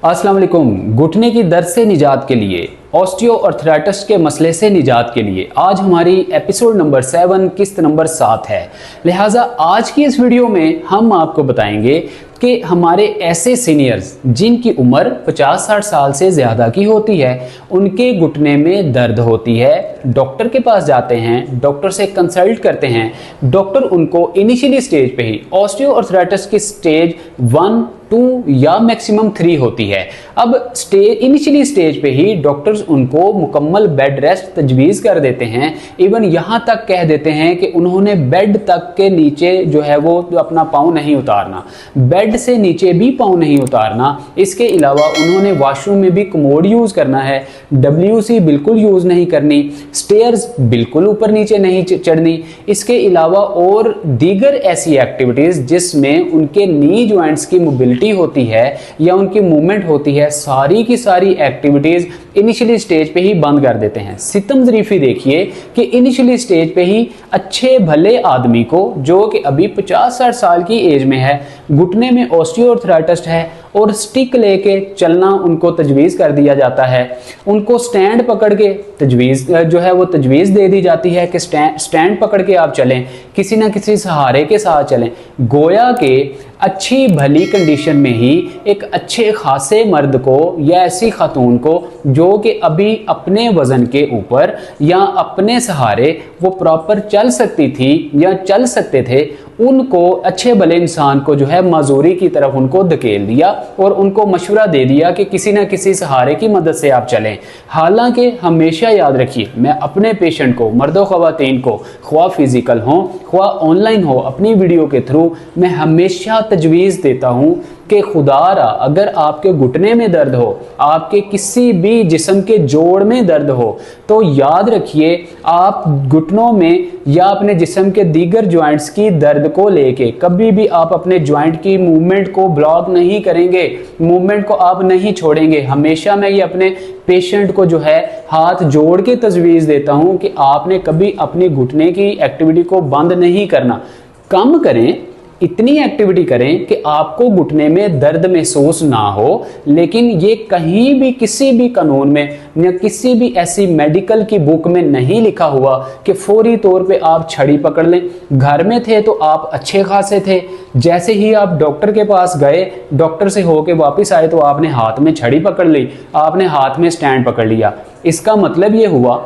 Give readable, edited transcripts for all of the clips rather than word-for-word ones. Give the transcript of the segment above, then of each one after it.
अस्सलाम वालेकुम। घुटने की दर्द से निजात के लिए, ऑस्टियोआर्थराइटिस के मसले से निजात के लिए आज हमारी एपिसोड नंबर 7 किस्त नंबर 7 है। लिहाजा आज की इस वीडियो में हम आपको बताएंगे कि हमारे ऐसे सीनियर्स जिनकी उम्र 50-60 साल से ज़्यादा की होती है, उनके घुटने में दर्द होती है, डॉक्टर के पास जाते हैं, डॉक्टर से कंसल्ट करते हैं, डॉक्टर उनको इनिशियली स्टेज पे ही ऑस्टियोआर्थराइटिस की स्टेज 1, 2 या मैक्सिमम 3 होती है। अब इनिशियली स्टेज पे ही डॉक्टर्स उनको मुकम्मल बेड रेस्ट तजवीज़ कर देते हैं। इवन यहाँ तक कह देते हैं कि उन्होंने बेड तक के नीचे जो है वो अपना पाँव नहीं उतारना, बेड से नीचे भी पाँव नहीं उतारना। इसके अलावा उन्होंने वॉशरूम में भी कमोड यूज़ करना है, WC बिल्कुल यूज़ नहीं करनी, स्टेयर्स बिल्कुल ऊपर नीचे नहीं चढ़नी। इसके अलावा और दीगर ऐसी एक्टिविटीज़ जिसमें उनके नी जॉइंट्स की मोबिलिटी होती है या उनकी मूवमेंट होती है, सारी की सारी एक्टिविटीज़ इनिशियली स्टेज पे ही बंद कर देते हैं। सितम ज़रीफ़ी देखिए कि इनिशियली स्टेज पे ही अच्छे भले आदमी को जो कि अभी 50-60 साल की एज में है, घुटने में ऑस्टियोआर्थराइटिस है और स्टिक लेके चलना उनको तजवीज़ कर दिया जाता है। उनको स्टैंड पकड़ के तजवीज़ जो है वो तजवीज़ दे दी जाती है कि स्टैंड पकड़ के आप चलें, किसी ना किसी सहारे के साथ चलें। गोया के अच्छी भली कंडीशन में ही एक अच्छे खासे मर्द को या ऐसी खातून को जो कि अभी अपने वज़न के ऊपर या अपने सहारे वो प्रॉपर चल सकती थी या चल सकते थे, उनको अच्छे भले इंसान को जो है माजूरी की तरफ उनको धकेल दिया और उनको मशवरा दे दिया कि किसी ना किसी सहारे की मदद से आप चलें। हालांकि हमेशा याद रखिए, मैं अपने पेशेंट को, मर्दों ख़वातीन को, ख्वा फिज़िकल हो ख्वा ऑनलाइन हो, अपनी वीडियो के थ्रू मैं हमेशा तजवीज़ देता हूँ कि खुदारा अगर आपके घुटने में दर्द हो, आपके किसी भी जिस्म के जोड़ में दर्द हो, तो याद रखिए आप घुटनों में या अपने जिस्म के दीगर जॉइंट्स की दर्द को लेके कभी भी आप अपने जॉइंट की मूवमेंट को ब्लॉक नहीं करेंगे, मूवमेंट को आप नहीं छोड़ेंगे। हमेशा मैं ये अपने पेशेंट को जो है हाथ जोड़ के तजवीज़ देता हूँ कि आपने कभी अपनी घुटने की एक्टिविटी को बंद नहीं करना, कम करें, इतनी एक्टिविटी करें कि आपको घुटने में दर्द महसूस ना हो। लेकिन ये कहीं भी किसी भी कानून में या किसी भी ऐसी मेडिकल की बुक में नहीं लिखा हुआ कि फौरी तौर पे आप छड़ी पकड़ लें। घर में थे तो आप अच्छे खासे थे, जैसे ही आप डॉक्टर के पास गए, डॉक्टर से होके वापस आए तो आपने हाथ में छड़ी पकड़ ली, आपने हाथ में स्टैंड पकड़ लिया। इसका मतलब ये हुआ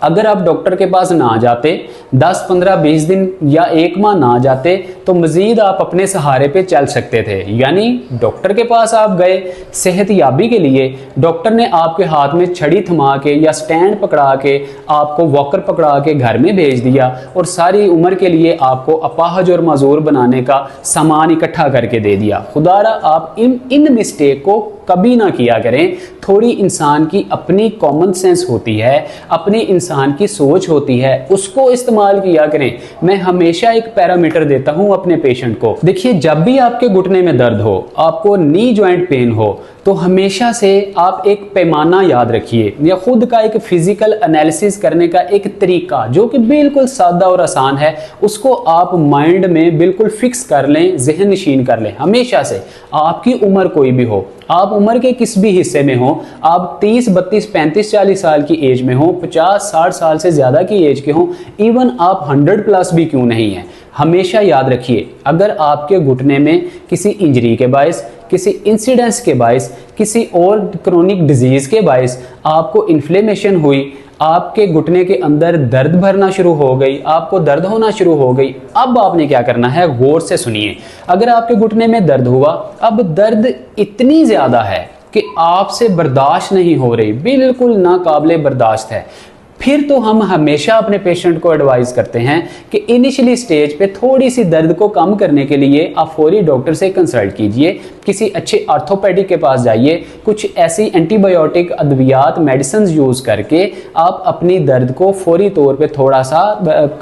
अगर आप डॉक्टर के पास ना जाते, 10, 15, 20 दिन या 1 माह ना जाते, तो मज़ीद आप अपने सहारे पे चल सकते थे। यानी डॉक्टर के पास आप गए सेहतयाबी के लिए, डॉक्टर ने आपके हाथ में छड़ी थमा के या स्टैंड पकड़ा के आपको वॉकर पकड़ा के घर में भेज दिया और सारी उम्र के लिए आपको अपाहज और माजूर बनाने का सामान इकट्ठा करके दे दिया। खुदारा आप इन मिस्टेक को कभी ना किया करें। थोड़ी इंसान की अपनी कॉमन सेंस होती है, अपनी इंसान की सोच होती है, उसको इस्तेमाल किया करें। मैं हमेशा एक पैरामीटर देता हूं अपने पेशेंट को। देखिए, जब भी आपके घुटने में दर्द हो, आपको नी जॉइंट पेन हो, तो हमेशा से आप एक पैमाना याद रखिए या खुद का एक फिजिकल एनालिसिस करने का एक तरीका जो कि बिल्कुल सादा और आसान है, उसको आप माइंड में बिल्कुल फिक्स कर लें, जहन नशीन कर लें। हमेशा से आपकी उम्र कोई भी हो, आप उम्र के किस भी हिस्से में हो, आप 30, 32, 35, 40 साल की एज में हो, 50, 60 साल से ज़्यादा की एज के हो, इवन आप 100+ भी क्यों नहीं है, हमेशा याद रखिए अगर आपके घुटने में किसी इंजरी के बायस, किसी इंसिडेंस के बायस, किसी और क्रोनिक डिजीज़ के बायस आपको इन्फ्लेमेशन हुई, आपके घुटने के अंदर दर्द भरना शुरू हो गई, आपको दर्द होना शुरू हो गई, अब आपने क्या करना है, गौर से सुनिए। अगर आपके घुटने में दर्द हुआ, अब दर्द इतनी ज़्यादा है कि आपसे बर्दाश्त नहीं हो रही, बिल्कुल नाकाबिले बर्दाश्त है, फिर तो हम हमेशा अपने पेशेंट को एडवाइस करते हैं कि इनिशियली स्टेज पे थोड़ी सी दर्द को कम करने के लिए आप फौरी डॉक्टर से कंसल्ट कीजिए, किसी अच्छे ऑर्थोपेडिक के पास जाइए, कुछ ऐसी एंटीबायोटिक अद्वियात मेडिसिन यूज़ करके आप अपनी दर्द को फौरी तौर पे थोड़ा सा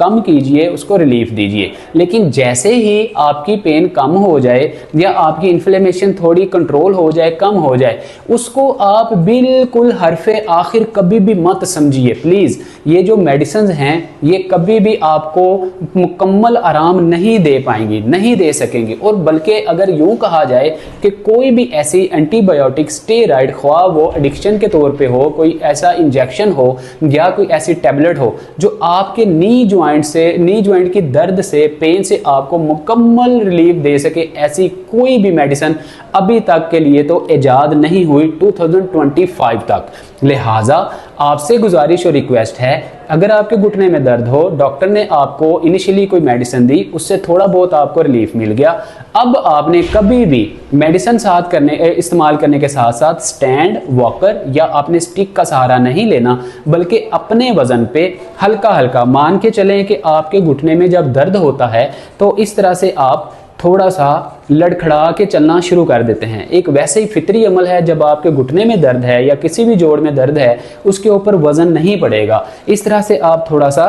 कम कीजिए, उसको रिलीफ दीजिए। लेकिन जैसे ही आपकी पेन कम हो जाए या आपकी इन्फ्लेमेशन थोड़ी कंट्रोल हो जाए, कम हो जाए, उसको आप बिल्कुल हरफे आखिर कभी भी मत समझिए प्लीज़। प्लीज़ ये जो मेडिसिन हैं ये कभी भी आपको मुकम्मल आराम नहीं दे पाएंगी, नहीं दे सकेंगी। और बल्कि अगर यूँ कहा जाए कि कोई भी ऐसी एंटीबायोटिक स्टेरॉइड, ख्वाह वो एडिक्शन के तौर पे हो, कोई ऐसा इंजेक्शन हो या कोई ऐसी टैबलेट हो जो आपके नी जॉइंट की दर्द से, पेन से आपको मुकम्मल रिलीफ दे सके, ऐसी कोई भी मेडिसिन अभी तक के लिए तो इजाद नहीं हुई 2025 तक। लिहाजा आपसे गुजारिश और रिक्वेस्ट है, अगर आपके घुटने में दर्द हो, डॉक्टर ने आपको इनिशियली कोई मेडिसिन दी, उससे थोड़ा बहुत आपको रिलीफ मिल गया, अब आपने कभी भी मेडिसिन इस्तेमाल करने के साथ साथ स्टैंड, वॉकर या आपने स्टिक का सहारा नहीं लेना, बल्कि अपने वजन पे हल्का हल्का मान के चलें कि आपके घुटने में जब दर्द होता है तो इस तरह से आप थोड़ा सा लड़खड़ा के चलना शुरू कर देते हैं। एक वैसे ही फितरी अमल है, जब आपके घुटने में दर्द है या किसी भी जोड़ में दर्द है उसके ऊपर वजन नहीं पड़ेगा, इस तरह से आप थोड़ा सा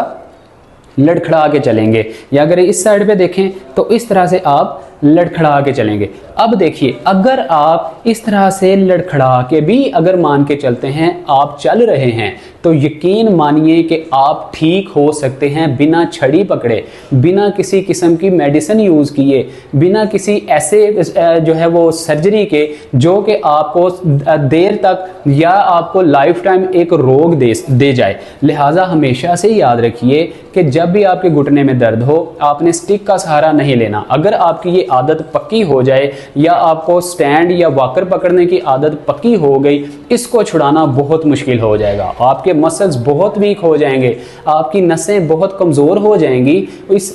लड़खड़ा के चलेंगे। या अगर इस साइड पे देखें तो इस तरह से आप लड़खड़ा के चलेंगे। अब देखिए, अगर आप इस तरह से लड़खड़ा के भी अगर मान के चलते हैं, आप चल रहे हैं, तो यकीन मानिए कि आप ठीक हो सकते हैं बिना छड़ी पकड़े, बिना किसी किस्म की मेडिसिन यूज़ किए, बिना किसी ऐसे जो है वो सर्जरी के जो कि आपको देर तक या आपको लाइफ टाइम एक रोग दे जाए। लिहाजा हमेशा से याद रखिए कि जब भी आपके घुटने में दर्द हो, आपने स्टिक का सहारा नहीं लेना। अगर आपकी ये आदत पक्की हो जाए या आपको स्टैंड या वॉकर पकड़ने की आदत पक्की हो गई, इसको छुड़ाना बहुत मुश्किल हो जाएगा। आपके मसल्स बहुत वीक हो जाएंगे, आपकी नसें बहुत कमज़ोर हो जाएंगी।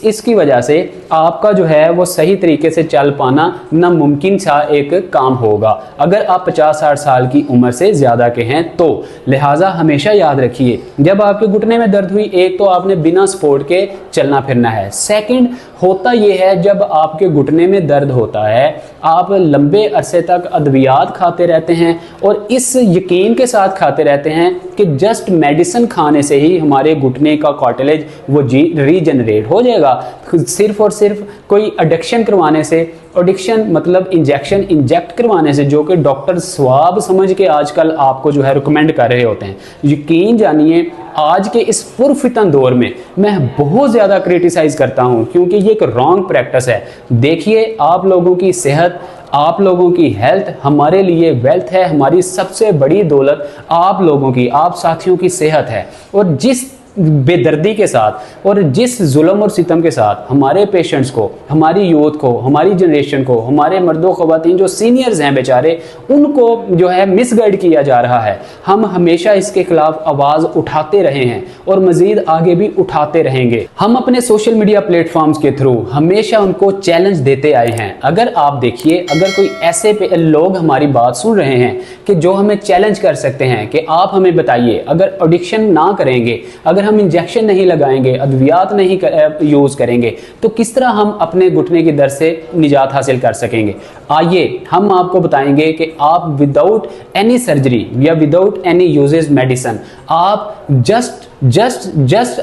इसकी वजह से आपका जो है वो सही तरीके से चल पाना नामुमकिन सा एक काम होगा, अगर आप 50-60 साल की उम्र से ज़्यादा के हैं तो। लिहाजा हमेशा याद रखिए, जब आपके घुटने में दर्द हुई, एक तो आपने बिना सपोर्ट के चलना फिरना है। सेकंड होता यह है, जब आपके घुटने में दर्द होता है, आप लंबे अरसे तक अद्वियात खाते रहते हैं और इस यकीन के साथ खाते रहते हैं कि जस्ट मेडिसिन खाने से ही हमारे घुटने का कार्टिलेज वो रीजनरेट हो जाएगा। सिर्फ और सिर्फ कोई एडिक्शन करवाने से, एडिक्शन मतलब इंजेक्ट करवाने से, जो कि डॉक्टर स्वाब समझ के आजकल आपको जो है रिकमेंड कर रहे होते हैं। यकीन जानिए, आज के इस पुरफितन दौर में मैं बहुत ज़्यादा क्रिटिसाइज़ करता हूं, क्योंकि ये एक रॉन्ग प्रैक्टिस है। देखिए, आप लोगों की सेहत, आप लोगों की हेल्थ हमारे लिए वेल्थ है, हमारी सबसे बड़ी दौलत आप लोगों की, आप साथियों की सेहत है। और जिस बेदर्दी के साथ और जिस जुल्म और सितम के साथ हमारे पेशेंट्स को, हमारी यूथ को, हमारी जनरेशन को, हमारे मर्दों ख़वातीन जो सीनियर्स हैं बेचारे, उनको जो है मिसगाइड किया जा रहा है, हम हमेशा इसके खिलाफ आवाज़ उठाते रहे हैं और मज़ीद आगे भी उठाते रहेंगे। हम अपने सोशल मीडिया प्लेटफॉर्म्स के थ्रू हमेशा उनको चैलेंज देते आए हैं। अगर आप देखिए, अगर कोई ऐसे लोग हमारी बात सुन रहे हैं कि जो हमें चैलेंज कर सकते हैं कि आप हमें बताइए, अगर एडिक्शन ना करेंगे, अगर हम इंजेक्शन नहीं लगाएंगे, अद्वियात नहीं यूज़ करेंगे, तो किस तरह हम अपने घुटने की दर्द से निजात हासिल कर सकेंगे। आइए हम आपको बताएंगे कि आप विदाउट एनी सर्जरी या विदाउट एनी यूजेस मेडिसिन, आप जस्ट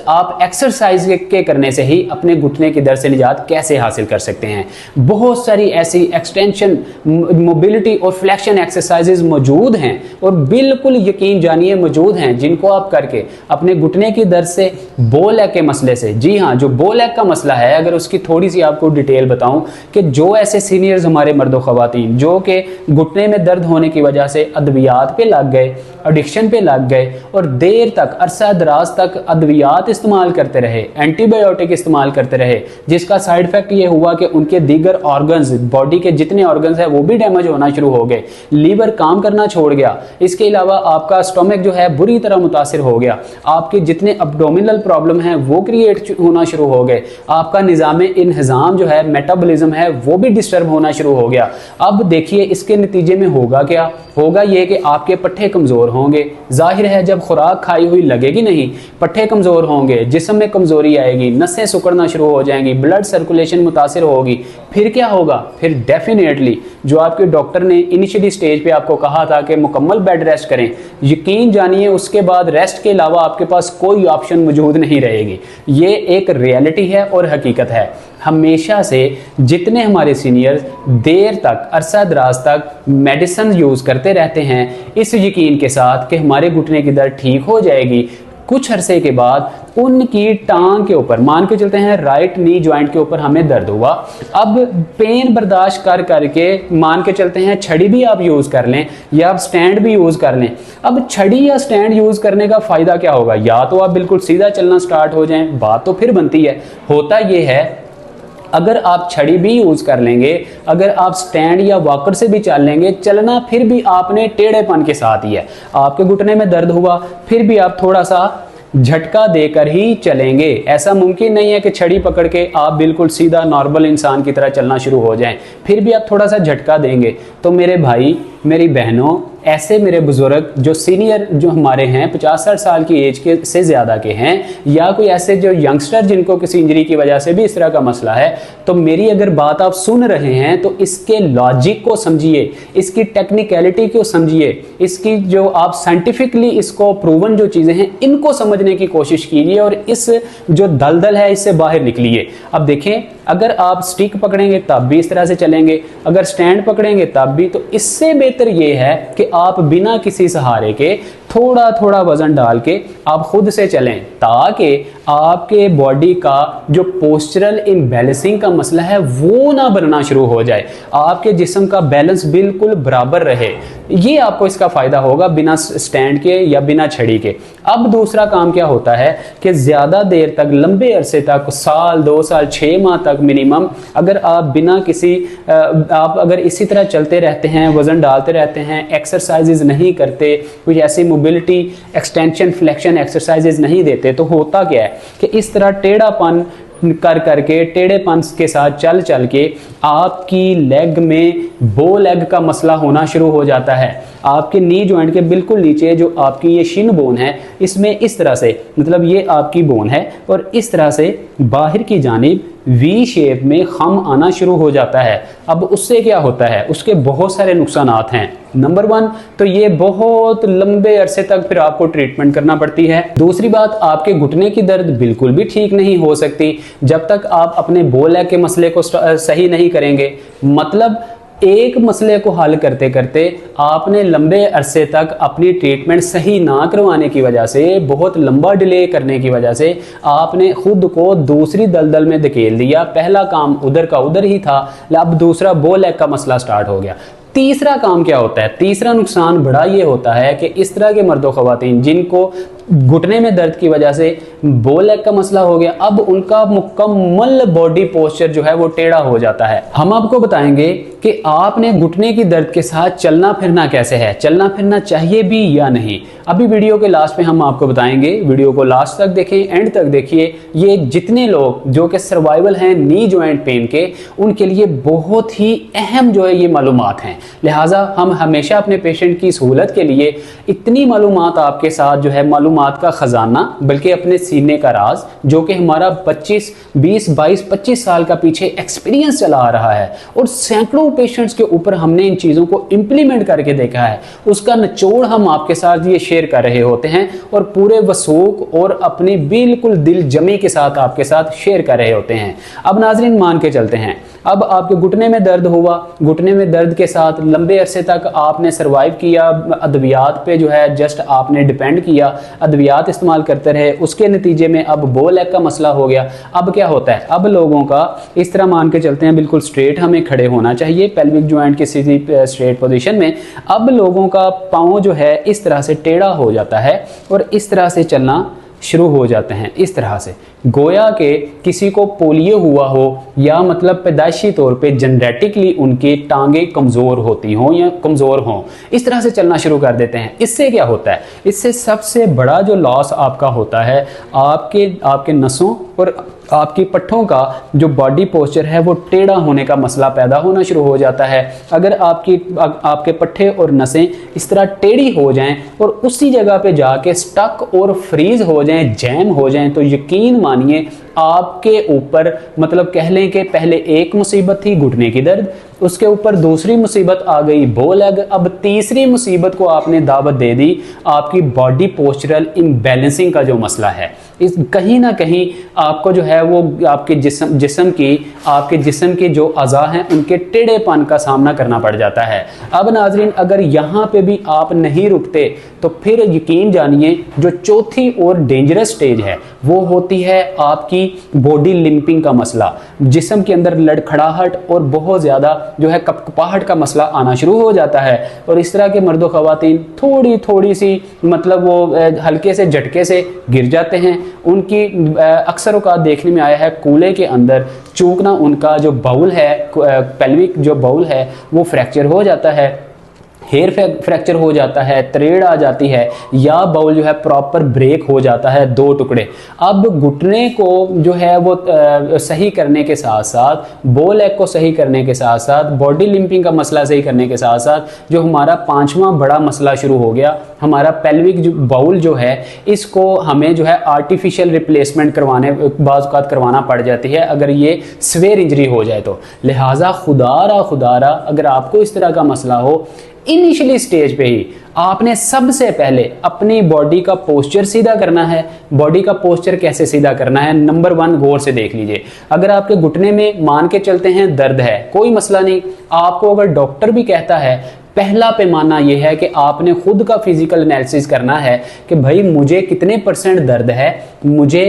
आप एक्सरसाइज के करने से ही अपने घुटने की दर्द से निजात कैसे हासिल कर सकते हैं। बहुत सारी ऐसी एक्सटेंशन, मोबिलिटी और फ्लेक्शन एक्सरसाइजेज मौजूद हैं और बिल्कुल यकीन जानिए मौजूद हैं, जिनको आप करके अपने घुटने की दर्द से, बो लेग के मसले से, जी हाँ, जो बो लेग का मसला है, अगर उसकी थोड़ी सी आपको डिटेल बताऊं कि जो ऐसे सीनियर्स हमारे मर्दो ख़वातीन जो कि घुटने में दर्द होने की वजह से अद्वियात पे लग गए, एडिक्शन पे लग गए और देर तक, अरसा दराज तक अद्वियात इस्तेमाल करते रहे, एंटीबायोटिक इस्तेमाल करते रहे, जिसका साइड इफेक्ट ये हुआ कि उनके दीगर ऑर्गन्स, बॉडी के जितने ऑर्गन्स हैं वो भी डैमेज होना शुरू हो गए, लीवर काम करना छोड़ गया, इसके अलावा आपका स्टोमक जो है बुरी तरह मुतासिर हो गया, आपके जितने अब्डोमिनल प्रॉब्लम हैं वो क्रिएट होना शुरू हो गए, आपका निज़ाम इंहिज़ाम जो है, मेटाबॉलिज्म है, वो भी डिस्टर्ब होना शुरू हो गया। अब देखिए इसके नतीजे में होगा क्या, होगा ये कि आपके पट्टे कमज़ोर होंगे। जाहिर है जब खुराक खाई हुई लगेगी नहीं, पट्टे कमज़ोर होंगे, जिस्म में कमज़ोरी आएगी, नसें सिकुड़ना शुरू हो जाएंगी, ब्लड सर्कुलेशन मुतासिर होगी। फिर क्या होगा, फिर डेफिनेटली जो आपके डॉक्टर ने इनिशियली स्टेज पे आपको कहा था कि मुकम्मल बेड रेस्ट करें, यकीन जानिए उसके बाद रेस्ट के अलावा आपके पास कोई ऑप्शन मौजूद नहीं रहेगी। ये एक रियलिटी है और हकीकत है। हमेशा से जितने हमारे सीनियर्स देर तक, अरसा दराज तक मेडिसिन यूज़ करते रहते हैं इस यकीन के साथ कि हमारे घुटने की दर्द ठीक हो जाएगी, कुछ अरसे के बाद उनकी टांग के ऊपर, मान के चलते हैं राइट नी जॉइंट के ऊपर हमें दर्द हुआ। अब पेन बर्दाश्त कर करके मान के चलते हैं छड़ी भी आप यूज कर लें या आप स्टैंड भी यूज कर लें। अब छड़ी या स्टैंड यूज करने का फायदा क्या होगा? या तो आप बिल्कुल सीधा चलना स्टार्ट हो जाएं, बात तो फिर बनती है। होता यह है अगर आप छड़ी भी यूज कर लेंगे, अगर आप स्टैंड या वॉकर से भी चल लेंगे, चलना फिर भी आपने टेढ़ेपन के साथ ही है। आपके घुटने में दर्द हुआ, फिर भी आप थोड़ा सा झटका देकर ही चलेंगे। ऐसा मुमकिन नहीं है कि छड़ी पकड़ के आप बिल्कुल सीधा नॉर्मल इंसान की तरह चलना शुरू हो जाएं, फिर भी आप थोड़ा सा झटका देंगे। तो मेरे भाई, मेरी बहनों, ऐसे मेरे बुजुर्ग जो सीनियर जो हमारे हैं 50-60 साल की एज के से ज़्यादा के हैं, या कोई ऐसे जो यंगस्टर जिनको किसी इंजरी की वजह से भी इस तरह का मसला है, तो मेरी अगर बात आप सुन रहे हैं तो इसके लॉजिक को समझिए, इसकी टेक्निकलिटी को समझिए, इसकी जो आप साइंटिफिकली इसको प्रूवन जो चीज़ें हैं इनको समझने की कोशिश कीजिए और इस जो दलदल है इससे बाहर निकलिए। अब देखें, अगर आप स्टिक पकड़ेंगे तब भी इस तरह से चलेंगे, अगर स्टैंड पकड़ेंगे तब भी, तो इससे बेहतर ये है कि आप बिना किसी सहारे के थोड़ा थोड़ा वजन डाल के आप खुद से चलें, ताकि आपके बॉडी का जो पोस्चरल इम्बैलेंसिंग का मसला है वो ना बनना शुरू हो जाए, आपके जिस्म का बैलेंस बिल्कुल बराबर रहे। ये आपको इसका फायदा होगा बिना स्टैंड के या बिना छड़ी के। अब दूसरा काम क्या होता है कि ज्यादा देर तक, लंबे अरसे तक, साल 2 साल 6 माह तक मिनिमम, अगर आप बिना किसी आप अगर इसी तरह चलते रहते हैं, वजन डालते रहते हैं, एक्सरसाइजेज नहीं करते, कुछ ऐसी मोबिलिटी एक्सटेंशन फ्लेक्शन एक्सरसाइजेज नहीं देते, तो होता क्या है कि इस तरह टेढ़ापन कर करके, टेढ़ेपन के साथ चल चल के आपकी लेग में बो लेग का मसला होना शुरू हो जाता है। आपके नी जॉइंट के बिल्कुल नीचे जो आपकी ये शिन बोन है, इसमें इस तरह से, मतलब ये आपकी बोन है और इस तरह से बाहर की जानिब वी शेप में खम आना शुरू हो जाता है। अब उससे क्या होता है, उसके बहुत सारे नुकसानात हैं। नंबर 1 तो ये बहुत लंबे अरसे तक फिर आपको ट्रीटमेंट करना पड़ती है। दूसरी बात, आपके घुटने की दर्द बिल्कुल भी ठीक नहीं हो सकती जब तक आप अपने बो लेग के मसले को सही नहीं करेंगे। मतलब एक मसले को हल करते करते आपने लंबे अरसे तक अपनी ट्रीटमेंट सही ना करवाने की वजह से, बहुत लंबा डिले करने की वजह से आपने खुद को दूसरी दलदल में धकेल दिया। पहला काम उधर का उधर ही था, अब दूसरा बो लेग का मसला स्टार्ट हो गया। तीसरा काम क्या होता है, तीसरा नुकसान बड़ा ये होता है कि इस तरह के मर्दों ख़वातीन जिनको घुटने में दर्द की वजह से बो लेग का मसला हो गया, अब उनका मुकम्मल बॉडी पोस्चर जो है वो टेढ़ा हो जाता है। हम आपको बताएंगे कि आपने घुटने की दर्द के साथ चलना फिरना कैसे है, चलना फिरना चाहिए भी या नहीं। अभी वीडियो के लास्ट में हम आपको बताएंगे, वीडियो को लास्ट तक देखें, एंड तक देखिए। ये जितने लोग जो कि सर्वाइवल हैं नी जॉइंट पेन के, उनके लिए बहुत ही अहम जो है ये मालूमात हैं। लिहाजा हम हमेशा अपने पेशेंट की सहूलत के लिए इतनी मालूमात आपके साथ जो है, मालूमात का खजाना, बल्कि अपने सीने का राज, जो कि हमारा 25, 20, 22, 25 साल का पीछे एक्सपीरियंस चला आ रहा है और सैकड़ों पेशेंट्स के ऊपर हमने इन चीज़ों को इम्प्लीमेंट करके देखा है, उसका निचोड़ हम आपके साथ ये शेयर कर रहे होते हैं और पूरे वसूख और अपनी बिल्कुल दिल जमी के साथ आपके साथ शेयर कर रहे होते हैं। अब नाजरीन मान के चलते हैं, अब आपके घुटने में दर्द हुआ, घुटने में दर्द के साथ लंबे अरसे तक आपने सरवाइव किया, अद्वियात पे जो है जस्ट आपने डिपेंड किया, अद्वियात इस्तेमाल करते रहे, उसके नतीजे में अब बो लेग का मसला हो गया। अब क्या होता है, अब लोगों का इस तरह मान के चलते हैं, बिल्कुल स्ट्रेट हमें खड़े होना चाहिए पेल्विक जॉइंट की सीधी स्ट्रेट पोजीशन में। अब लोगों का पाँव जो है इस तरह से टेढ़ा हो जाता है और इस तरह से चलना शुरू हो जाते हैं, इस तरह से गोया के किसी को पोलियो हुआ हो या मतलब पैदाइशी तौर पे जेनेटिकली उनकी टांगें कमज़ोर होती हों या कमज़ोर हों, इस तरह से चलना शुरू कर देते हैं। इससे क्या होता है, इससे सबसे बड़ा जो लॉस आपका होता है, आपके नसों और आपकी पट्ठों का जो बॉडी पोस्चर है वो टेढ़ा होने का मसला पैदा होना शुरू हो जाता है। अगर आपके पट्ठे और नसें इस तरह टेढ़ी हो जाएं और उसी जगह पे जाके स्टक और फ्रीज हो जाएं, जैम हो जाएं, तो यकीन मानिए आपके ऊपर, मतलब कह लें कि पहले एक मुसीबत थी घुटने की दर्द, उसके ऊपर दूसरी मुसीबत आ गई बो लेग, अब तीसरी मुसीबत को आपने दावत दे दी आपकी बॉडी पोस्चरल इम्बैलेंसिंग का जो मसला है। इस कहीं ना कहीं आपको जो है वो आपके जिस्म के जो अज़ा हैं उनके टेढ़ेपन का सामना करना पड़ जाता है। अब नाजरीन, अगर यहाँ पे भी आप नहीं रुकते तो फिर यकीन जानिए जो चौथी और डेंजरस स्टेज है वो होती है आपकी बॉडी लिंपिंग का मसला। जिस्म के अंदर लड़खड़ाहट और बहुत ज़्यादा जो है कपकपाहट का मसला आना शुरू हो जाता है। और इस तरह के मर्दो ख़वातीन थोड़ी सी मतलब वो हल्के से झटके से गिर जाते हैं। उनकी अक्सर औक़ात देखने में आया है कूल्हे के अंदर चूकना, उनका जो बाउल है पेल्विक जो बाउल है वो फ्रैक्चर हो जाता है, हेयर फ्रैक्चर हो जाता है, तरेड़ आ जाती है, या बाउल जो है प्रॉपर ब्रेक हो जाता है दो टुकड़े। अब घुटने को जो है वो सही करने के साथ साथ, बो लेग को सही करने के साथ साथ, बॉडी लिंपिंग का मसला सही करने के साथ साथ जो हमारा पांचवा बड़ा मसला शुरू हो गया, हमारा पेल्विक जो बाउल जो है इसको हमें जो है आर्टिफिशियल रिप्लेसमेंट बाज़ औक़ात करवाना पड़ जाती है अगर ये स्वेयर इंजरी हो जाए तो। लिहाजा खुदारा अगर आपको इस तरह का मसला हो, इनिशियली स्टेज पे ही आपने सबसे पहले अपनी बॉडी का पोस्चर सीधा करना है। बॉडी का पोस्चर कैसे सीधा करना है, नंबर 1 गौर से देख लीजिए। अगर आपके घुटने में मान के चलते हैं दर्द है, कोई मसला नहीं, आपको अगर डॉक्टर भी कहता है, पहला पैमाना यह है कि आपने खुद का फिजिकल एनालिसिस करना है कि भाई मुझे कितने % दर्द है, मुझे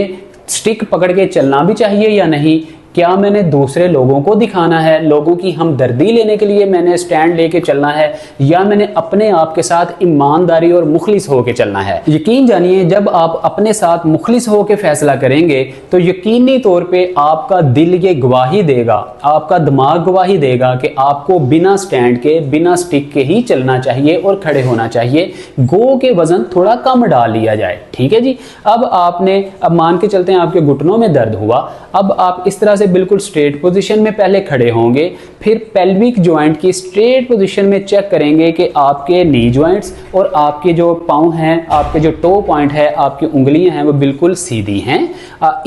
स्टिक पकड़ के चलना भी चाहिए या नहीं, क्या मैंने दूसरे लोगों को दिखाना है, लोगों की हमदर्दी लेने के लिए मैंने स्टैंड लेके चलना है, या मैंने अपने आप के साथ ईमानदारी और मुखलिस होके चलना है। यकीन जानिए जब आप अपने साथ मुखलिस होके फैसला करेंगे तो यकीनी तौर पे आपका दिल ये गवाही देगा, आपका दिमाग गवाही देगा कि आपको बिना स्टैंड के, बिना स्टिक के ही चलना चाहिए और खड़े होना चाहिए। गो के वजन थोड़ा कम डाल लिया जाए, ठीक है जी। अब मान के चलते हैं आपके घुटनों में दर्द हुआ, अब आप इस तरह बिल्कुल स्ट्रेट पोजीशन में पहले खड़े होंगे, फिर पेल्विक जॉइंट की स्ट्रेट पोजीशन में चेक करेंगे कि आपके नी जॉइंट्स और आपके जो पांव हैं, आपके जो टो पॉइंट है, आपकी उंगलियां हैं वो बिल्कुल सीधी हैं।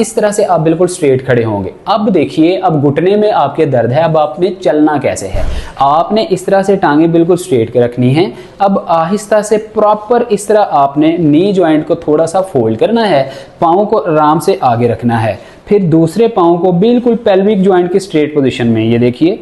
इस तरह से आप बिल्कुल स्ट्रेट खड़े होंगे। अब देखिए, अब घुटने में आपके दर्द है, अब आपने चलना कैसे है। आपने इस तरह से टांगे बिल्कुल स्ट्रेट के रखनी है। अब आहिस्ता से प्रॉपर इस तरह आपने नी जॉइंट को थोड़ा सा फोल्ड करना है, पाँव को आराम से आगे रखना है, फिर दूसरे पाँव को बिल्कुल पेल्विक जॉइंट की स्ट्रेट पोजीशन में, ये देखिए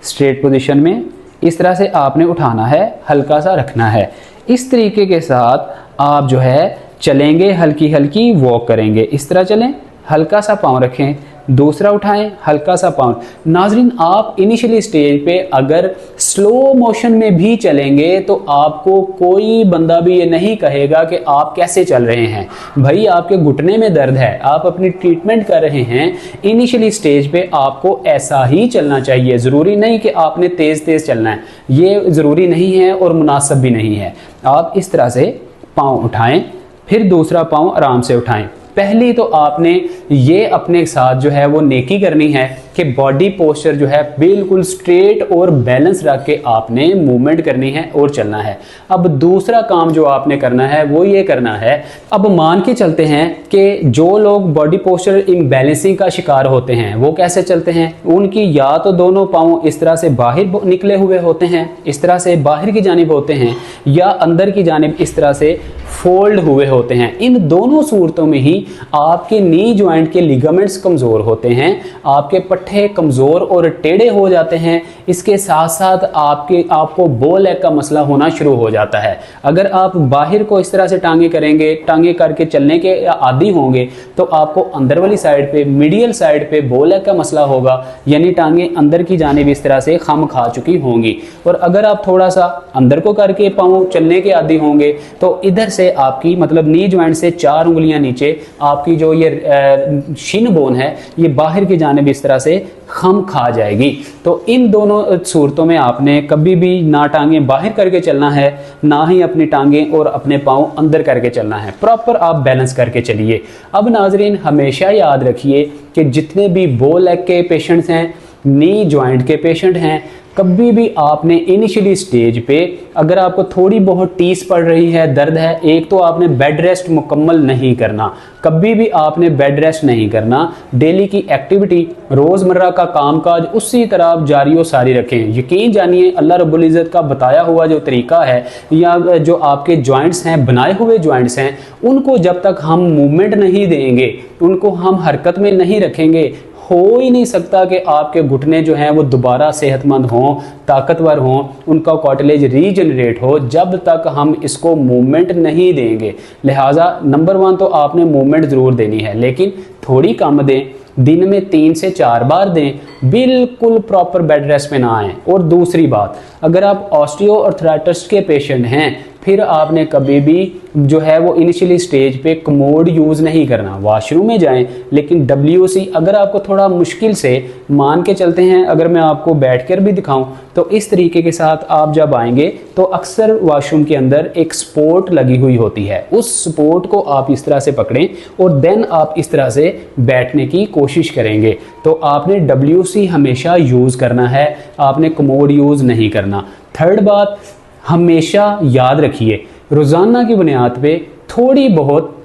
स्ट्रेट पोजीशन में इस तरह से आपने उठाना है, हल्का सा रखना है। इस तरीके के साथ आप जो है चलेंगे, हल्की हल्की वॉक करेंगे, इस तरह चलें, हल्का सा पाँव रखें, दूसरा उठाएं, हल्का सा पाँव। नाजरीन, आप इनिशियली स्टेज पे अगर स्लो मोशन में भी चलेंगे तो आपको कोई बंदा भी ये नहीं कहेगा कि आप कैसे चल रहे हैं। भाई आपके घुटने में दर्द है, आप अपनी ट्रीटमेंट कर रहे हैं, इनिशियली स्टेज पे आपको ऐसा ही चलना चाहिए। ज़रूरी नहीं कि आपने तेज़ तेज़ चलना है, ये ज़रूरी नहीं है और मुनासिब भी नहीं है। आप इस तरह से पाँव उठाएं, फिर दूसरा पाँव आराम से उठाएं। पहली तो आपने ये अपने साथ जो है वो नेकी करनी है कि बॉडी पोस्चर जो है बिल्कुल स्ट्रेट और बैलेंस रख के आपने मूवमेंट करनी है और चलना है। अब दूसरा काम जो आपने करना है वो ये करना है, अब मान के चलते हैं कि जो लोग बॉडी पोस्चर इम्बैलेंसिंग का शिकार होते हैं वो कैसे चलते हैं, उनकी या तो दोनों पाँव इस तरह से बाहर निकले हुए होते हैं, इस तरह से बाहर की जानिब होते हैं, या अंदर की जानिब इस तरह से फोल्ड हुए होते हैं। इन दोनों सूरतों में ही आपके नी जॉइंट के लिगामेंट्स कमज़ोर होते हैं, आपके पट्टे कमज़ोर और टेढ़े हो जाते हैं। इसके साथ साथ आपको बो लेग का मसला होना शुरू हो जाता है। अगर आप बाहर को इस तरह से टांगे करेंगे, टांगे करके चलने के आदी होंगे, तो आपको अंदर वाली साइड पे, मीडियल साइड पे बो लेग का मसला होगा, यानी टांगे अंदर की जानिब इस तरह से खम खा चुकी होंगी। और अगर आप थोड़ा सा अंदर को करके पाँव चलने के आदी होंगे तो इधर से आपकी मतलब नी जॉइंट से 4 उंगलियां नीचे आपकी जो ये शिन बोन है ये बाहर की जानिब इस तरह से खम खा जाएगी। तो इन दोनों सूरतों में आपने कभी भी ना टांगे बाहर करके चलना है, ना ही अपनी टांगे और अपने पाँव अंदर करके चलना है। प्रॉपर आप बैलेंस करके चलिए। अब नाजरीन, हमेशा याद रखिए कि जितने भी बो लेग के पेशेंट्स हैं नी जॉइंट के पेशेंट हैं, कभी भी आपने इनिशियली स्टेज पे अगर आपको थोड़ी बहुत टीस पड़ रही है, दर्द है, एक तो आपने बेड रेस्ट मुकम्मल नहीं करना, कभी भी आपने बेड रेस्ट नहीं करना। डेली की एक्टिविटी, रोज़मर्रा का कामकाज उसी तरह आप जारी व सारी रखें। यकीन जानिए अल्लाह रब्बुल इज़्ज़त का बताया हुआ जो तरीका है या जो आपके जॉइंट्स हैं, बनाए हुए जॉइंट्स हैं, उनको जब तक हम मूवमेंट नहीं देंगे, उनको हम हरकत में नहीं रखेंगे, हो ही नहीं सकता कि आपके घुटने जो हैं वो दोबारा सेहतमंद हों, ताकतवर हों, उनका कार्टिलेज रीजनरेट हो, जब तक हम इसको मूवमेंट नहीं देंगे। लिहाजा नंबर 1 तो आपने मूवमेंट ज़रूर देनी है, लेकिन थोड़ी कम दें, दिन में 3 से 4 बार दें, बिल्कुल प्रॉपर बेड रेस्ट में ना आएँ। और दूसरी बात, अगर आप ऑस्टियोआर्थराइटिस के पेशेंट हैं, फिर आपने कभी भी जो है वो इनिशियली स्टेज पे कमोड यूज़ नहीं करना। वॉशरूम में जाएं, लेकिन WC अगर आपको थोड़ा मुश्किल से मान के चलते हैं, अगर मैं आपको बैठ कर भी दिखाऊं तो इस तरीके के साथ आप जब आएंगे तो अक्सर वॉशरूम के अंदर एक सपोर्ट लगी हुई होती है, उस सपोर्ट को आप इस तरह से पकड़ें और देन आप इस तरह से बैठने की कोशिश करेंगे। तो आपने WC हमेशा यूज़ करना है, आपने कमोड यूज़ नहीं करना। थर्ड बात, हमेशा याद रखिए रोज़ाना की बुनियाद पे थोड़ी बहुत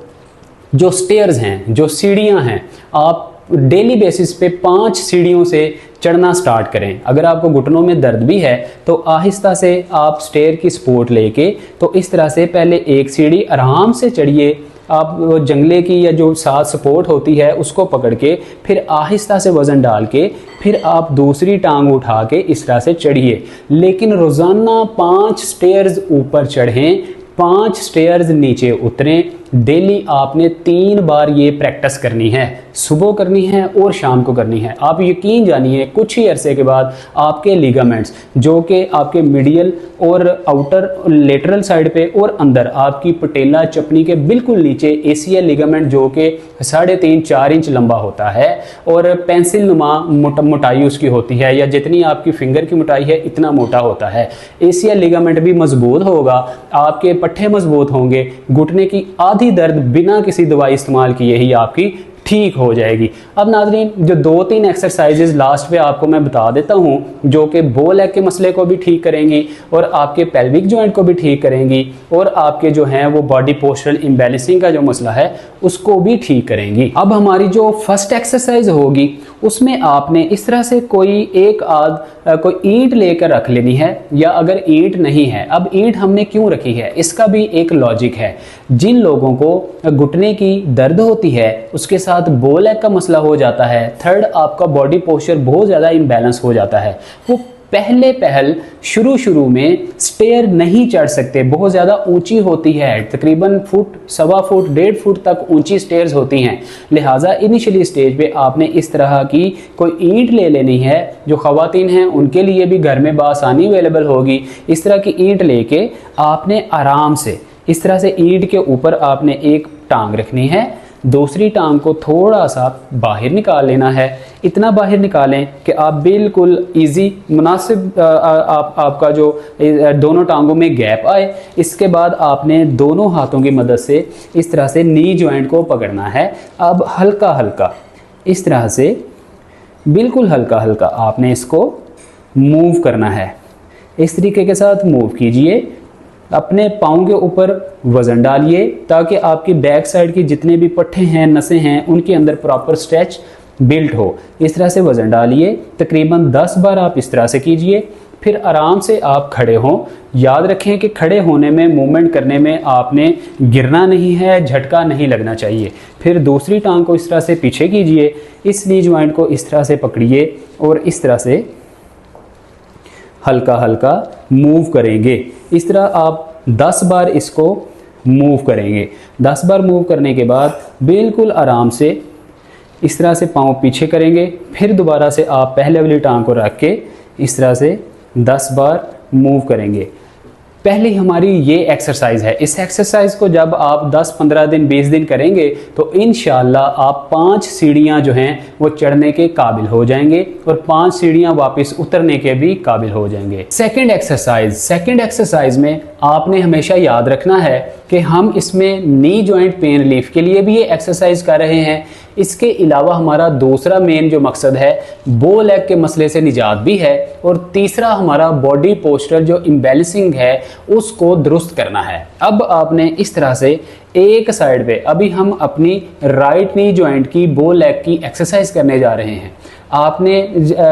जो स्टेयर्स हैं, जो सीढ़ियां हैं, आप डेली बेसिस पे 5 सीढ़ियों से चढ़ना स्टार्ट करें। अगर आपको घुटनों में दर्द भी है तो आहिस्ता से आप स्टेयर की सपोर्ट लेके तो इस तरह से पहले एक सीढ़ी आराम से चढ़िए। आप वो जंगले की या जो साथ सपोर्ट होती है उसको पकड़ के फिर आहिस्ता से वज़न डाल के फिर आप दूसरी टांग उठा के इस तरह से चढ़िए। लेकिन रोज़ाना 5 स्टेयर्स ऊपर चढ़ें, 5 स्टेयर्स नीचे उतरें। डेली आपने 3 बार ये प्रैक्टिस करनी है, सुबह करनी है और शाम को करनी है। आप यकीन जानिए कुछ ही अरसे के बाद आपके लिगामेंट्स जो कि आपके मीडियल और आउटर लेटरल साइड पे और अंदर आपकी पटेला चपनी के बिल्कुल नीचे ACL लिगामेंट जो कि 3.5-4 इंच लंबा होता है और पेंसिल नुमा मोटाई उसकी होती है, या जितनी आपकी फिंगर की मोटाई है इतना मोटा होता है। ACL लिगामेंट भी मजबूत होगा, आपके पट्टे मजबूत होंगे, घुटने की आधी दर्द बिना किसी दवाई इस्तेमाल किए ही आपकी ठीक हो जाएगी। अब नाज़रीन जो 2-3 एक्सरसाइजेज लास्ट पे आपको मैं बता देता हूँ जो कि बो लेग के मसले को भी ठीक करेंगी और आपके पेल्विक जॉइंट को भी ठीक करेंगी और आपके जो हैं वो बॉडी पोस्चरल इम्बैलेंसिंग का जो मसला है उसको भी ठीक करेंगी। अब हमारी जो फर्स्ट एक्सरसाइज होगी उसमें आपने इस तरह से कोई ईंट लेकर रख लेनी है, या अगर ईंट नहीं है, अब ईंट हमने क्यों रखी है इसका भी एक लॉजिक है। जिन लोगों को घुटने की दर्द होती है उसके साथ बो लेग का मसला हो जाता है, थर्ड आपका बॉडी पोस्चर बहुत ज़्यादा इम्बैलेंस हो जाता है, वो पहल शुरू में स्टेयर नहीं चढ़ सकते, बहुत ज़्यादा ऊंची होती है, तकरीबन फुट, 1.25 फुट, 1.5 फुट तक ऊंची स्टेयर्स होती हैं। लिहाजा इनिशियली स्टेज पे आपने इस तरह की कोई ईंट ले लेनी है, जो ख़वातीन हैं उनके लिए भी घर में बआसानी अवेलेबल होगी। इस तरह की ईंट लेके आपने आराम से इस तरह से ईंट के ऊपर आपने एक टांग रखनी है, दूसरी टांग को थोड़ा सा बाहर निकाल लेना है, इतना बाहर निकालें कि आप बिल्कुल इजी मुनासिब आपका जो दोनों टांगों में गैप आए। इसके बाद आपने दोनों हाथों की मदद से इस तरह से नी जॉइंट को पकड़ना है। अब हल्का हल्का इस तरह से बिल्कुल हल्का हल्का आपने इसको मूव करना है, इस तरीके के साथ मूव कीजिए। अपने पाँव के ऊपर वज़न डालिए ताकि आपकी बैक साइड की जितने भी पट्टे हैं, नसें हैं, उनके अंदर प्रॉपर स्ट्रेच बिल्ट हो। इस तरह से वज़न डालिए, तकरीबन 10 बार आप इस तरह से कीजिए। फिर आराम से आप खड़े हों। याद रखें कि खड़े होने में, मूवमेंट करने में आपने गिरना नहीं है, झटका नहीं लगना चाहिए। फिर दूसरी टांग को इस तरह से पीछे कीजिए, इस नी जॉइंट को इस तरह से पकड़िए और इस तरह से हल्का हल्का मूव करेंगे। इस तरह आप 10 बार इसको मूव करेंगे। 10 बार मूव करने के बाद बिल्कुल आराम से इस तरह से पाँव पीछे करेंगे। फिर दोबारा से आप पहले वाली टांग को रख के इस तरह से 10 बार मूव करेंगे। पहली हमारी ये एक्सरसाइज है। इस एक्सरसाइज को जब आप 10-15 दिन 20 दिन करेंगे तो इंशाल्लाह आप 5 सीढ़ियां जो हैं वो चढ़ने के काबिल हो जाएंगे और 5 सीढ़ियां वापस उतरने के भी काबिल हो जाएंगे। सेकंड एक्सरसाइज में आपने हमेशा याद रखना है कि हम इसमें नी जॉइंट पेन रिलीफ के लिए भी ये एक्सरसाइज कर रहे हैं। इसके अलावा हमारा दूसरा मेन जो मकसद है बो लेग के मसले से निजात भी है, और तीसरा हमारा बॉडी पोस्चर जो इम्बैलेंसिंग है उसको दुरुस्त करना है। अब आपने इस तरह से एक साइड पे, अभी हम अपनी राइट नी जॉइंट की बो लेग की एक्सरसाइज करने जा रहे हैं। आपने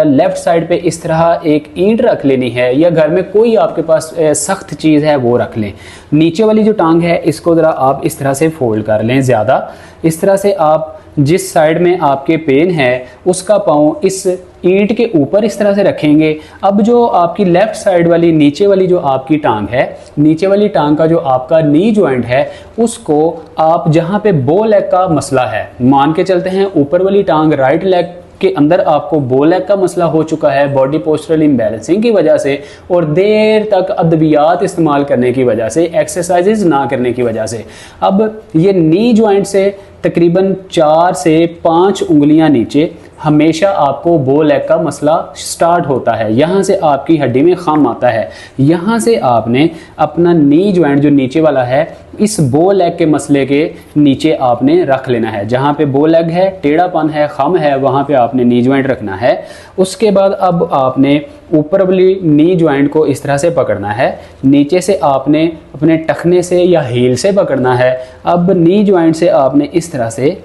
लेफ्ट साइड पे इस तरह एक ईंट रख लेनी है, या घर में कोई आपके पास सख्त चीज़ है वो रख लें। नीचे वाली जो टांग है इसको ज़रा आप इस तरह से फोल्ड कर लें ज़्यादा। इस तरह से आप जिस साइड में आपके पेन है उसका पाँव इस ईंट के ऊपर इस तरह से रखेंगे। अब जो आपकी लेफ्ट साइड वाली नीचे वाली जो आपकी टांग है, नीचे वाली टांग का जो आपका नी जॉइंट है उसको आप जहाँ पे बो लेग का मसला है, मान के चलते हैं ऊपर वाली टांग राइट लेग के अंदर आपको बो लेग का मसला हो चुका है बॉडी पोस्चरल इम्बैलेंसिंग की वजह से, और देर तक अद्वियात इस्तेमाल करने की वजह से, एक्सरसाइजेज ना करने की वजह से। अब ये नी जॉइंट से तकरीबन 4 से 5 उंगलियां नीचे हमेशा आपको बो लेग का मसला स्टार्ट होता है। यहाँ से आपकी हड्डी में खम आता है। यहाँ से आपने अपना नी जॉइंट जो नीचे वाला है इस बो लेग के मसले के नीचे आपने रख लेना है। जहाँ पे बो लेग है, टेढ़ापन है, खम है, वहाँ पे आपने नी जॉइंट रखना है। उसके बाद अब आपने ऊपर वाली नी जॉइंट को इस तरह से पकड़ना है, नीचे से आपने अपने टखने से या हील से पकड़ना है। अब नी जॉइंट से आपने इस तरह से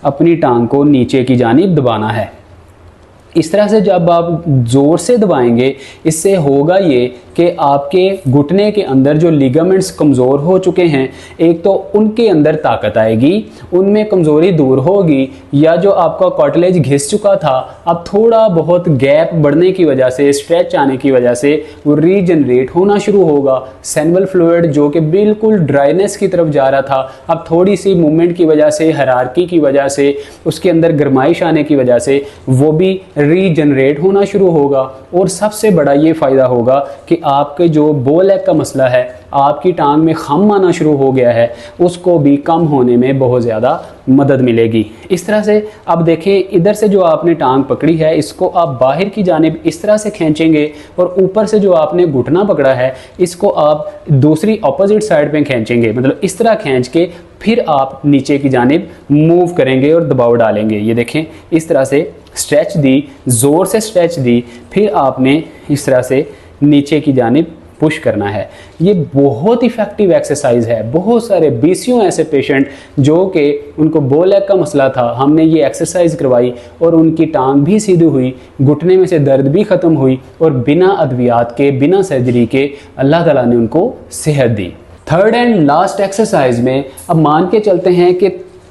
अपनी टांग को नीचे की जानिब दबाना है। इस तरह से जब आप ज़ोर से दबाएंगे इससे होगा ये कि आपके घुटने के अंदर जो लिगामेंट्स कमज़ोर हो चुके हैं, एक तो उनके अंदर ताकत आएगी, उनमें कमज़ोरी दूर होगी, या जो आपका कार्टिलेज घिस चुका था अब थोड़ा बहुत गैप बढ़ने की वजह से, स्ट्रेच आने की वजह से वो रीजनरेट होना शुरू होगा। सेनवल फ्लूइड जो कि बिल्कुल ड्राइनेस की तरफ जा रहा था, अब थोड़ी सी मूवमेंट की वजह से, हरारकी की वजह से, उसके अंदर गर्माइश आने की वजह से वो भी रीजनरेट होना शुरू होगा। और सबसे बड़ा ये फ़ायदा होगा कि आपके जो बो लेग का मसला है, आपकी टांग में खम आना शुरू हो गया है, उसको भी कम होने में बहुत ज़्यादा मदद मिलेगी। इस तरह से अब देखें, इधर से जो आपने टांग पकड़ी है इसको आप बाहर की जानिब इस तरह से खींचेंगे, और ऊपर से जो आपने घुटना पकड़ा है इसको आप दूसरी ऑपोजिट साइड पे खींचेंगे, मतलब इस तरह खींच के फिर आप नीचे की जानिब मूव करेंगे और दबाव डालेंगे। ये देखें, इस तरह से स्ट्रेच दी, ज़ोर से स्ट्रेच दी, फिर आपने इस तरह से नीचे की जानिब पुश करना है। ये बहुत इफ़ेक्टिव एक्सरसाइज है। बहुत सारे 20 ऐसे पेशेंट जो कि उनको बो लेग का मसला था, हमने ये एक्सरसाइज करवाई और उनकी टांग भी सीधी हुई, घुटने में से दर्द भी ख़त्म हुई, और बिना अद्वियात के, बिना सर्जरी के अल्लाह ताला ने उनको सेहत दी। थर्ड एंड लास्ट एक्सरसाइज में अब मान के चलते हैं कि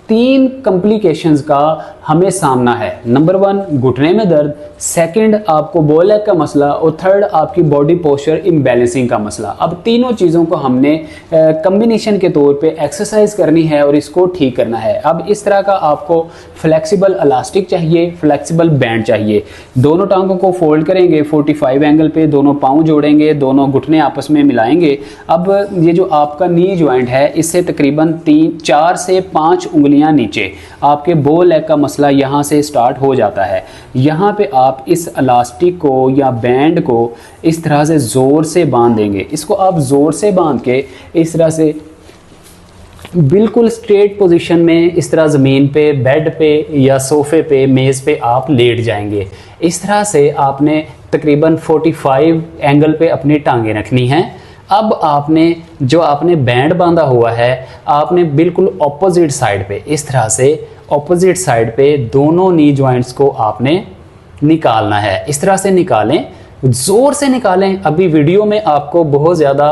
3 कॉम्प्लिकेशंस का हमें सामना है। नंबर 1 घुटने में दर्द, सेकंड आपको बो लेग का मसला, और थर्ड आपकी बॉडी पोस्चर इम्बैलेंसिंग का मसला। अब तीनों चीज़ों को हमने कम्बिनेशन के तौर पे एक्सरसाइज करनी है और इसको ठीक करना है। अब इस तरह का आपको फ्लेक्सिबल इलास्टिक चाहिए, फ्लेक्सिबल बैंड चाहिए। दोनों टांगों को फोल्ड करेंगे 45 एंगल पे, दोनों पाँव जोड़ेंगे, दोनों घुटने आपस में मिलाएंगे। अब ये जो आपका नी जॉइंट है इससे तकरीबन 4 से 5 उंगलियां नीचे आपके बो लेग का मसला यहाँ से स्टार्ट हो जाता है। यहाँ पे आप इस इलास्टिक को या बैंड को इस तरह से ज़ोर से बांध देंगे। इसको आप ज़ोर से बांध के इस तरह से बिल्कुल स्ट्रेट पोजीशन में इस तरह ज़मीन पे, बेड पे या सोफ़े पे, मेज़ पे आप लेट जाएंगे। इस तरह से आपने तकरीबन 45 एंगल पे अपनी टांगें रखनी हैं। अब आपने जो आपने बैंड बांधा हुआ है, आपने बिल्कुल ऑपोजिट साइड पे, इस तरह से ऑपोजिट साइड पे दोनों नी जॉइंट्स को आपने निकालना है। इस तरह से निकालें, ज़ोर से निकालें। अभी वीडियो में आपको बहुत ज़्यादा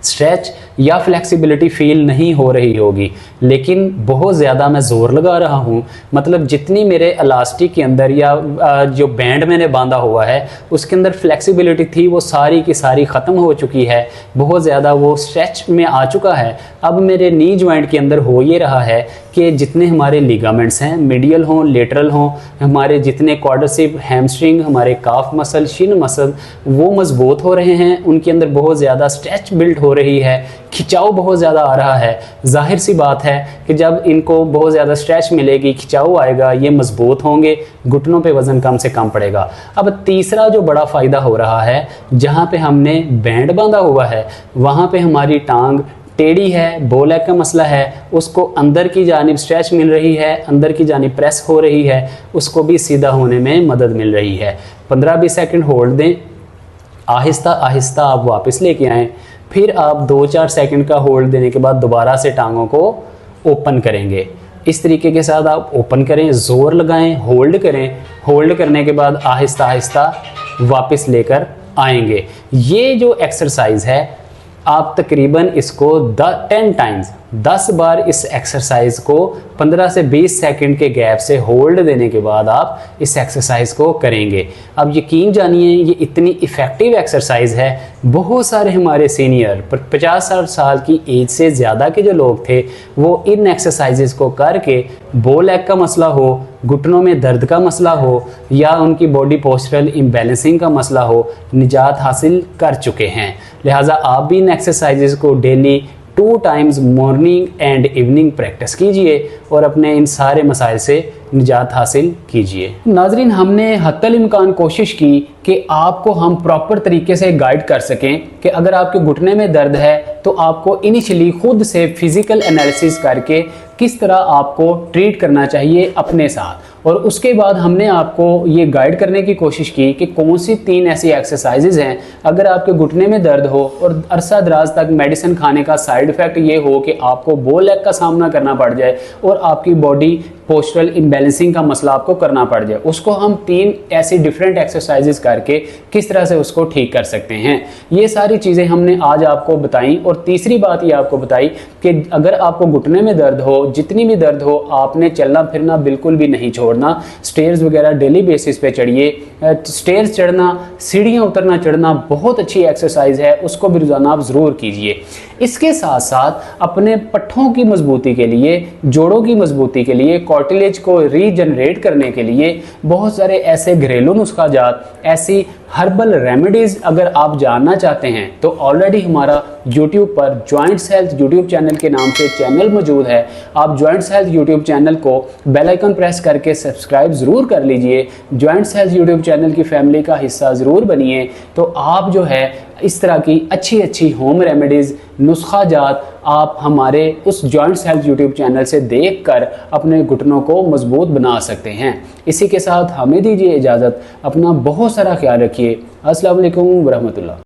स्ट्रेच या फ्लेक्सिबिलिटी फील नहीं हो रही होगी, लेकिन बहुत ज़्यादा मैं ज़ोर लगा रहा हूँ, मतलब जितनी मेरे इलास्टिक के अंदर या जो बैंड मैंने बांधा हुआ है उसके अंदर फ्लेक्सिबिलिटी थी वो सारी की सारी ख़त्म हो चुकी है, बहुत ज़्यादा वो स्ट्रेच में आ चुका है। अब मेरे नी जॉइंट के अंदर हो ये रहा है कि जितने हमारे लिगामेंट्स हैं, मीडियल हों, लेटरल हों, हमारे जितने क्वाड्रिसेप, हैमस्ट्रिंग, हमारे काफ मसल, शिन मसल, वो मजबूत हो रहे हैं, उनके अंदर बहुत ज़्यादा स्ट्रेच बिल्ड हो रही है, खिंचाव बहुत ज़्यादा आ रहा है। जाहिर सी बात है कि जब इनको बहुत ज़्यादा स्ट्रेच मिलेगी, खिंचाव आएगा, ये मजबूत होंगे, घुटनों पे वज़न कम से कम पड़ेगा। अब तीसरा जो बड़ा फ़ायदा हो रहा है, जहाँ पे हमने बैंड बांधा हुआ है वहाँ पे हमारी टांग टेढ़ी है, बो लेग का मसला है, उसको अंदर की जानिब स्ट्रेच मिल रही है, अंदर की जानिब प्रेस हो रही है, उसको भी सीधा होने में मदद मिल रही है। 15-20 सेकंड होल्ड दें, आहिस्ता आहिस्ता आप वापस लेके आएँ, फिर आप 2-4 सेकंड का होल्ड देने के बाद दोबारा से टांगों को ओपन करेंगे। इस तरीके के साथ आप ओपन करें, ज़ोर लगाएं, होल्ड करें, होल्ड करने के बाद आहिस्ता आहिस्ता वापस लेकर आएंगे। ये जो एक्सरसाइज है आप तकरीबन इसको 10 टाइम्स 10 बार इस एक्सरसाइज को 15 से 20 सेकंड के गैप से होल्ड देने के बाद आप इस एक्सरसाइज को करेंगे। अब यकीन जानिए ये इतनी इफ़ेक्टिव एक्सरसाइज है, बहुत सारे हमारे सीनियर 50-60 साल की एज से ज़्यादा के जो लोग थे वो इन एक्सरसाइजेस को करके बो लेग का मसला हो, घुटनों में दर्द का मसला हो या उनकी बॉडी पोस्चरल इम्बैलेंसिंग का मसला हो, निजात हासिल कर चुके हैं। लिहाजा आप भी इन एक्सरसाइजेस को daily 2 times morning and evening practice कीजिए और अपने इन सारे मसाइल से निजात हासिल कीजिए। नाजरीन, हमने हत्तल इम्कान कोशिश की कि आपको हम प्रॉपर तरीके से गाइड कर सकें कि अगर आपके घुटने में दर्द है तो आपको इनिशियली खुद से फिज़िकल एनालिसिस करके किस तरह आपको ट्रीट करना चाहिए अपने साथ, और उसके बाद हमने आपको ये गाइड करने की कोशिश की कि कौन सी 3 ऐसी एक्सरसाइजेज हैं अगर आपके घुटने में दर्द हो और अरसा दराज तक मेडिसिन खाने का साइड इफ़ेक्ट ये हो कि आपको बो लेग का सामना करना पड़ जाए और आपकी बॉडी पोस्चरल इम्बैलेंसिंग का मसला आपको करना पड़ जाए, उसको हम 3 ऐसी डिफरेंट एक्सरसाइजेज करके किस तरह से उसको ठीक कर सकते हैं। ये सारी चीज़ें हमने आज आपको बताई। और तीसरी बात ये आपको बताई कि अगर आपको घुटने में दर्द हो, जितनी भी दर्द हो, आपने चलना फिरना बिल्कुल भी नहीं छोड़ना। स्टेयर्स वगैरह डेली बेसिस पे चढ़िए। स्टेयर्स चढ़ना, सीढ़ियाँ उतरना चढ़ना बहुत अच्छी एक्सरसाइज है, उसको भी रोज़ाना आप ज़रूर कीजिए। इसके साथ साथ अपने पट्ठों की मजबूती के लिए, जोड़ों की मजबूती के लिए, कार्टिलेज को रीजनरेट करने के लिए बहुत सारे ऐसे घरेलू नुस्खा जात, ऐसी हर्बल रेमेडीज़ अगर आप जानना चाहते हैं तो ऑलरेडी हमारा YouTube पर जॉइंट्स हेल्थ YouTube चैनल के नाम से चैनल मौजूद है। आप जॉइंट्स हेल्थ YouTube चैनल को बेल आइकन प्रेस करके सब्सक्राइब ज़रूर कर लीजिए। जॉइंट्स हेल्थ YouTube चैनल की फैमिली का हिस्सा ज़रूर बनिए, तो आप जो है इस तरह की अच्छी अच्छी होम रेमेडीज़, नुस्खा जात आप हमारे उस जॉइंट्स हेल्थ YouTube चैनल से देखकर अपने घुटनों को मजबूत बना सकते हैं। इसी के साथ हमें दीजिए इजाज़त। अपना बहुत सारा ख्याल रखिए। अस्सलाम वालेकुम वरहमतुल्लाह।